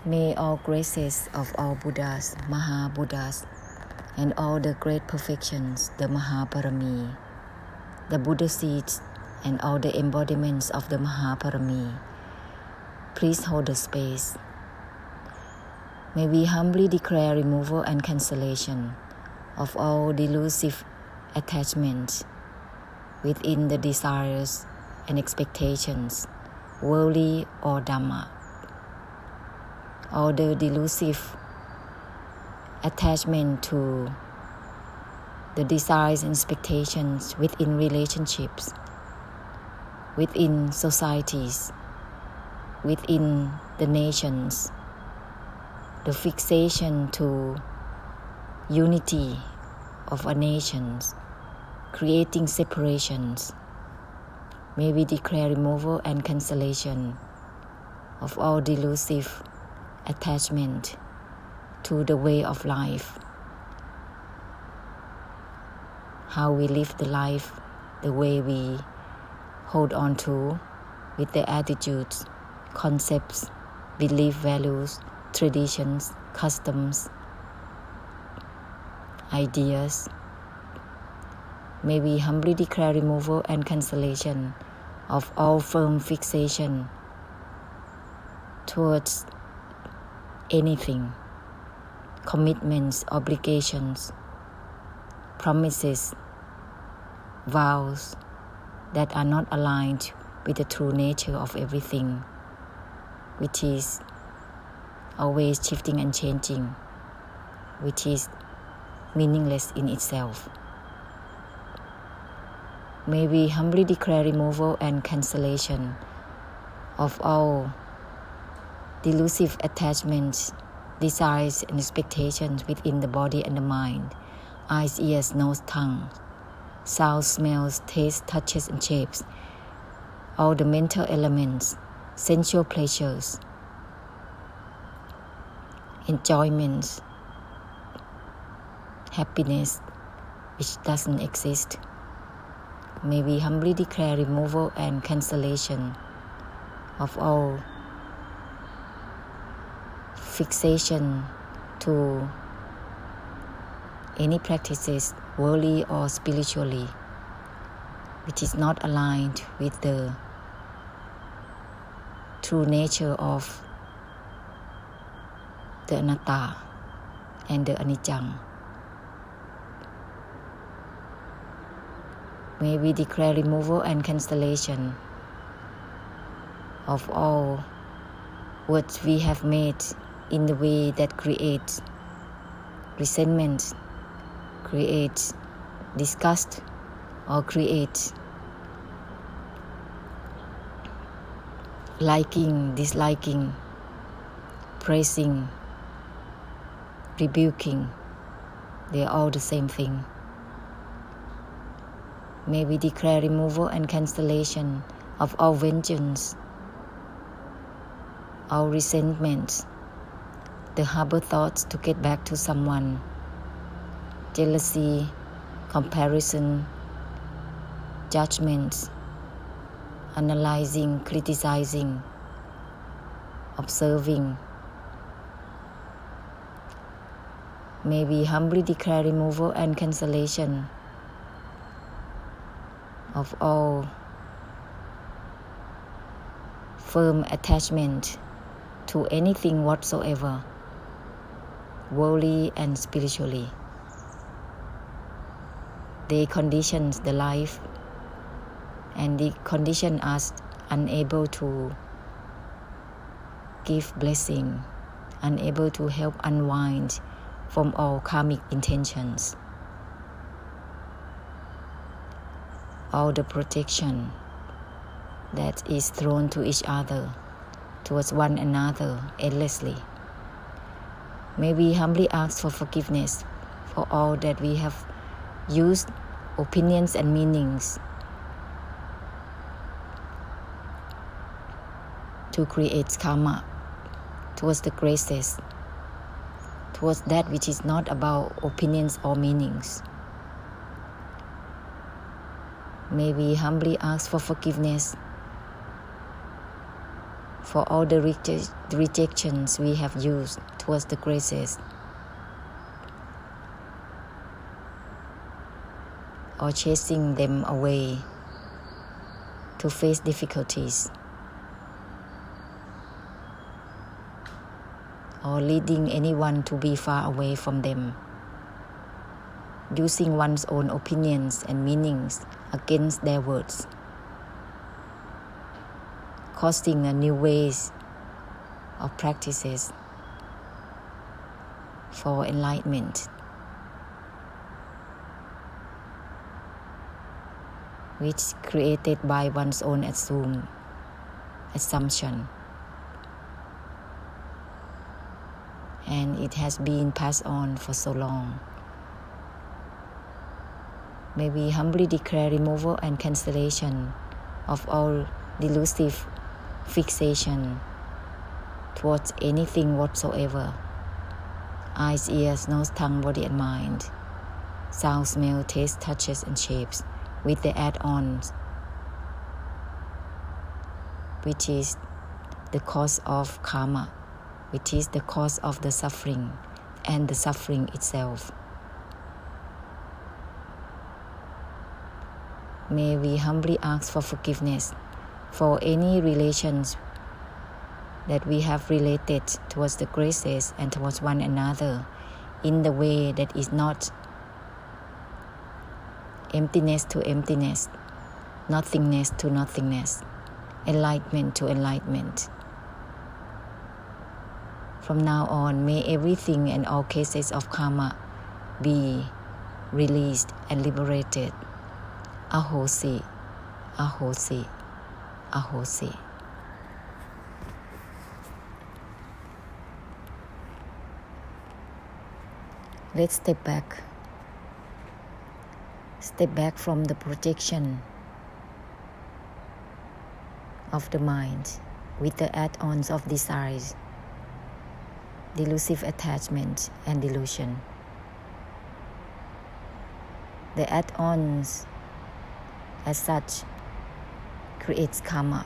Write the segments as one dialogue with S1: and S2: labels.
S1: May all graces of all Buddhas, Maha-Buddhas, and all the great perfections, the Mahaparami, the Buddha seeds, and all the embodiments of the Mahaparami, please hold the space. May we humbly declare removal and cancellation of all delusive attachments within the desires and expectations, worldly or Dhamma. All the delusive attachment to the desires and expectations within relationships, within societies, within the nations, the fixation to unity of our nations, creating separations. May we declare removal and cancellation of all delusive attachment to the way of life, how we live the life, the way we hold on to with the attitudes, concepts, belief, values, traditions, customs, ideas. May we humbly declare removal and cancellation of all firm fixation towards anything, commitments, obligations, promises, vows that are not aligned with the true nature of everything, which is always shifting and changing, which is meaningless in itself. May we humbly declare removal and cancellation of all delusive attachments, desires and expectations within the body and the mind, eyes, ears, nose, tongue, sounds, smells, tastes, touches and shapes, all the mental elements, sensual pleasures, enjoyments, happiness which doesn't exist. May we humbly declare removal and cancellation of all fixation to any practices, worldly or spiritually, which is not aligned with the true nature of the anatta and the anicca. May we declare removal and cancellation of all words we have made in the way that creates resentment, creates disgust, or creates liking, disliking, praising, rebuking. They are all the same thing. May we declare removal and cancellation of all vengeance, all resentment, the harbor thoughts to get back to someone, jealousy, comparison, judgments, analyzing, criticizing, observing. May we humbly declare removal and cancellation of all firm attachment to anything whatsoever, worldly and spiritually. They condition the life and they condition us unable to give blessing, unable to help unwind from all karmic intentions. All the protection that is thrown to each other, towards one another endlessly. May we humbly ask for forgiveness for all that we have used opinions and meanings to create karma towards the graces, towards that which is not about opinions or meanings. May we humbly ask for forgiveness for all the rejections we have used towards the graces, or chasing them away to face difficulties, or leading anyone to be far away from them, using one's own opinions and meanings against their words, causing a new ways of practices for enlightenment, which created by one's own assumption, and it has been passed on for so long. May we humbly declare removal and cancellation of all delusive fixation towards anything whatsoever: eyes, ears, nose, tongue, body and mind, sound, smell, taste, touches and shapes, with the add-ons, which is the cause of karma, which is the cause of the suffering and the suffering itself. May we humbly ask for forgiveness for any relations that we have related towards the graces and towards one another in the way that is not emptiness to emptiness, nothingness to nothingness, enlightenment to enlightenment. From now on, may everything and all cases of karma be released and liberated. Ahosi, Ahosi, Ahosi. Let's step back. Step back from the projection of the mind with the add-ons of desires, delusive attachment and delusion. The add-ons as such creates karma.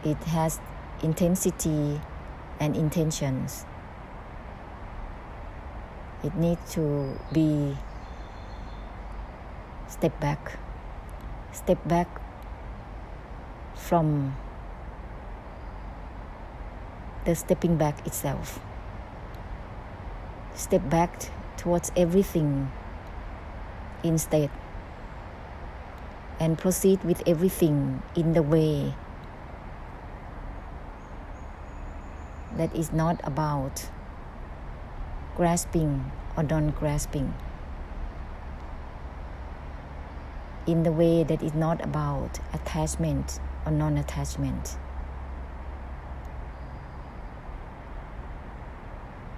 S1: It has intensity and intentions. It needs to be step back from the stepping back itself. Step back towards everything instead, and proceed with everything in the way that is not about grasping or non-grasping, in the way that is not about attachment or non-attachment,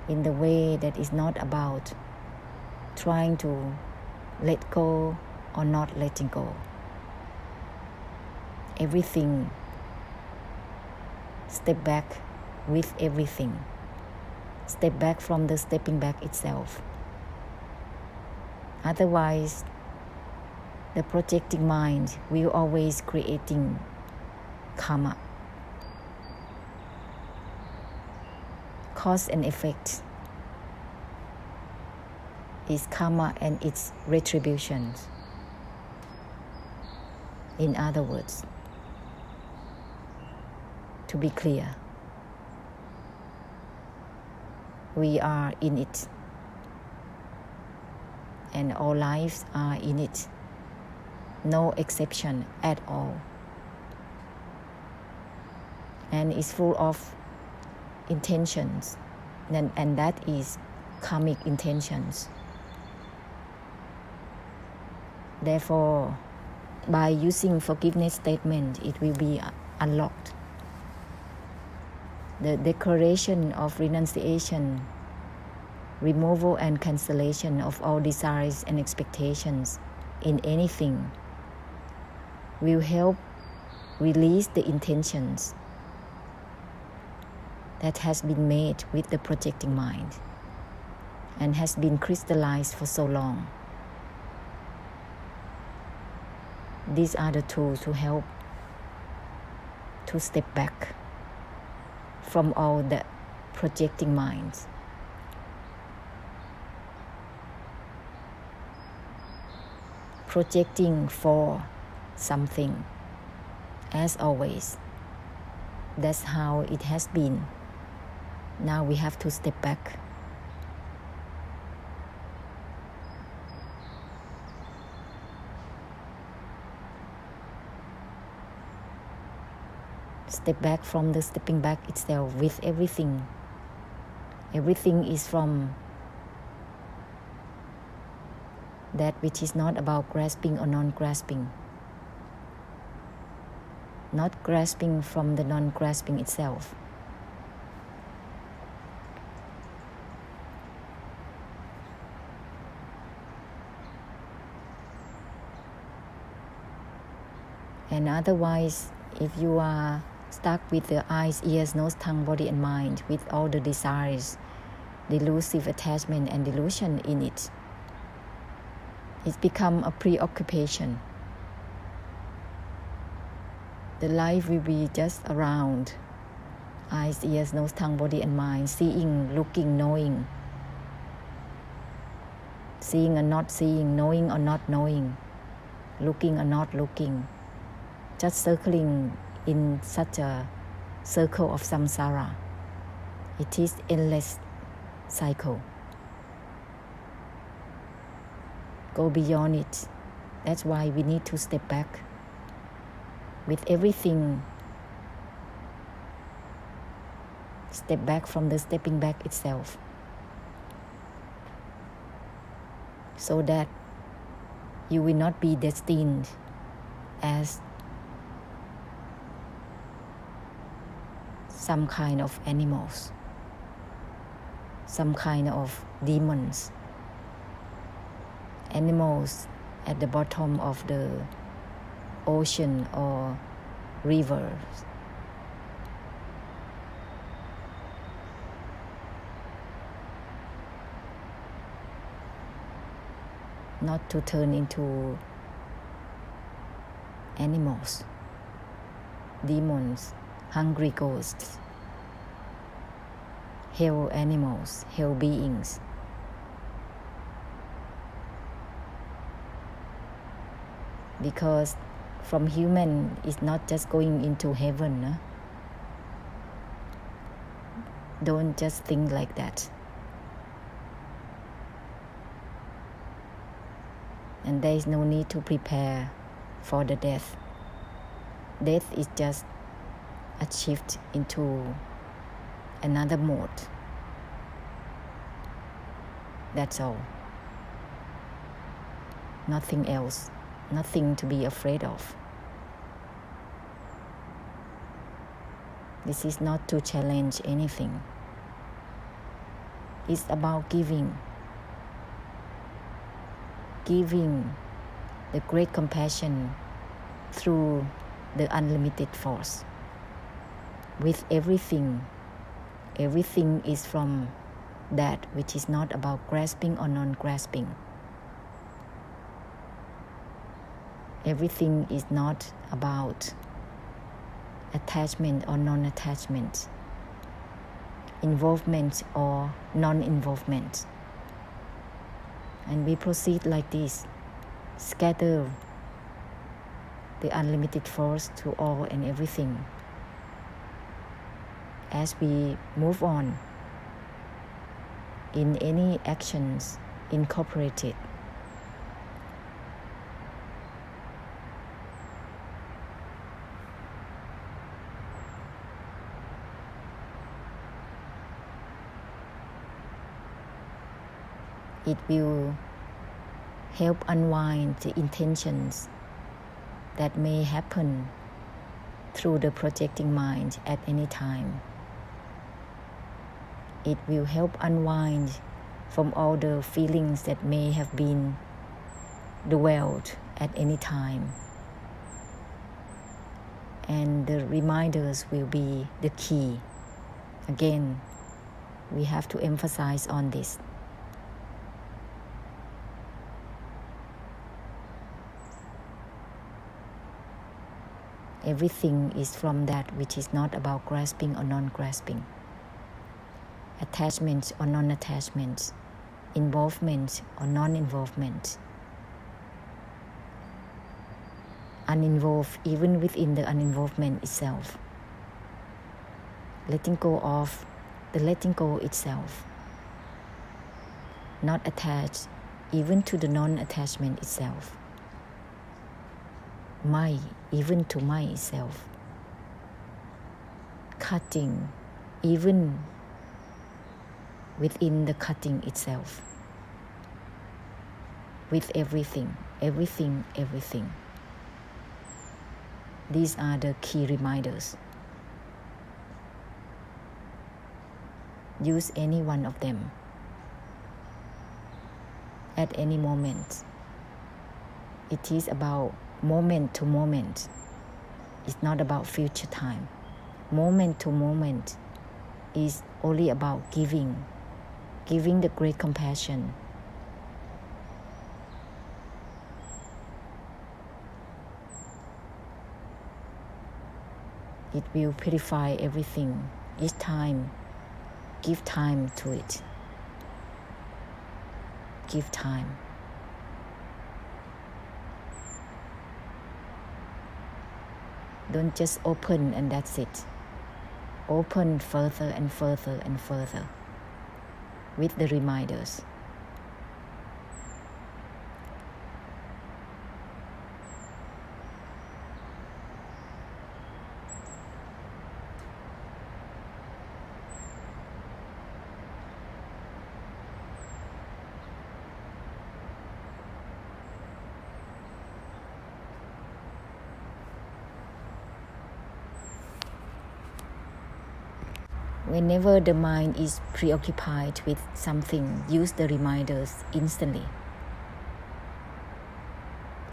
S1: in the way that is not about trying to let go or not letting go. Everything, step back with everything. Step back from the stepping back itself. Otherwise, the projecting mind will always creating karma. Cause and effect is karma and its retributions. In other words, to be clear, we are in it, and all lives are in it, no exception at all, and is full of intentions, and that is karmic intentions. Therefore, by using forgiveness statement, it will be unlocked. The declaration of renunciation, removal and cancellation of all desires and expectations in anything will help release the intentions that has been made with the projecting mind and has been crystallized for so long. These are the tools to help to step back from all the projecting minds. Projecting for something, as always. That's how it has been. Now we have to step back. Step back from the stepping back itself with everything. Everything is from that which is not about grasping or non-grasping. Not grasping from the non-grasping itself. And otherwise, if you are stuck with the eyes, ears, nose, tongue, body and mind, with all the desires, delusive attachment and delusion in it, it's become a preoccupation. The life will be just around eyes, ears, nose, tongue, body and mind, seeing, looking, knowing, seeing or not seeing, knowing or not knowing, looking or not looking, just circling in such a circle of samsara. It is endless cycle. Go beyond it. That's why we need to step back. With everything, step back from the stepping back itself, so that you will not be destined as some kind of animals, some kind of demons, animals at the bottom of the ocean or rivers. Not to turn into animals, demons, hungry ghosts, hell animals, hell beings. Because from human is not just going into heaven. No? Don't just think like that. And there is no need to prepare for the death. Death is just a shift into another mode. That's all. Nothing else. Nothing to be afraid of. This is not to challenge anything. It's about giving. Giving the great compassion through the unlimited force. With everything, everything is from that which is not about grasping or non-grasping. Everything is not about attachment or non-attachment, involvement or non-involvement. And we proceed like this, scatter the unlimited force to all and everything. As we move on in any actions incorporated, it will help unwind the intentions that may happen through the projecting mind at any time. It will help unwind from all the feelings that may have been dwelled at any time. And the reminders will be the key. Again, we have to emphasize on this. Everything is from that which is not about grasping or non-grasping, attachment or non-attachment, involvement or non-involvement, uninvolved even within the uninvolvement itself, letting go of the letting go itself, not attached even to the non-attachment itself, my even to my itself, cutting even within the cutting itself, with everything, everything, everything. These are the key reminders. Use any one of them at any moment. It is about moment to moment. It's not about future time. Moment to moment is only about giving the great compassion. It will purify everything. Each time, give time to it. Give time. Don't just open and that's it. Open further and further and further with the reminders. Whenever the mind is preoccupied with something, use the reminders instantly.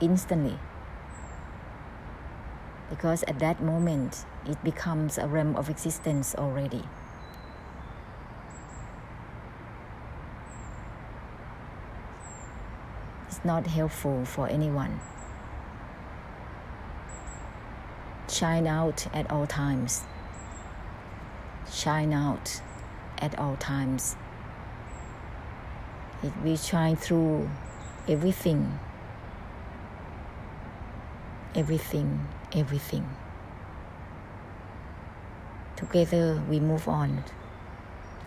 S1: Instantly. Because at that moment, it becomes a realm of existence already. It's not helpful for anyone. Shine out at all times. Shine out at all times. It will shine through everything, everything, everything. Together we move on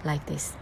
S1: like this.